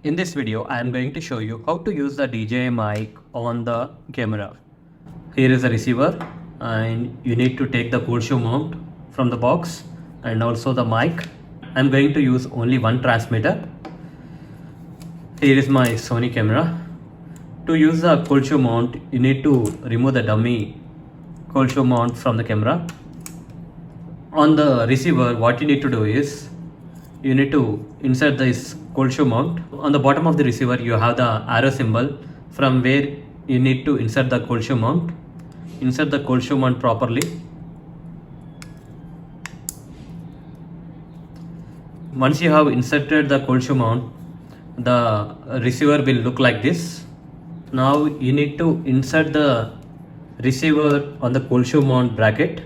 In this video, I am going to show you how to use the DJI mic on the camera. Here is the receiver and you need to take the cold shoe mount from the box and also the mic. I am going to use only one transmitter. Here is my Sony camera. To use the cold shoe mount, you need to remove the dummy cold shoe mount from the camera. On the receiver, what you need to do is you need to insert this cold shoe mount. On the bottom of the receiver you have the arrow symbol from where you need to insert the cold shoe mount. Insert the cold shoe mount properly. Once you have inserted the cold shoe mount, the receiver will look like this. Now you need to insert the receiver on the cold shoe mount bracket.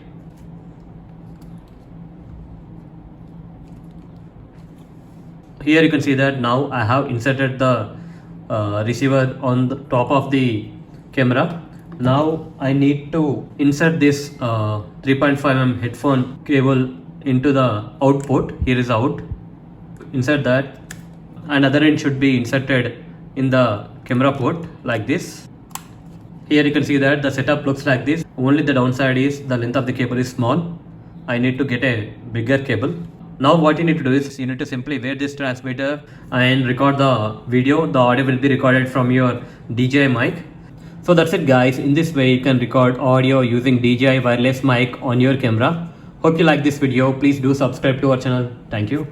Here you can see that now I have inserted the receiver on the top of the camera. Now I need to insert this 3.5mm headphone cable into the output. Here is out. Insert that. Another end should be inserted in the camera port like this. Here you can see that the setup looks like this. Only the downside is the length of the cable is small. I need to get a bigger cable. Now what you need to do is you need to simply wear this transmitter and record the video. The audio will be recorded from your DJI mic. So that's it guys. In this way you can record audio using DJI wireless mic on your camera. Hope you like this video. Please do subscribe to our channel. Thank you.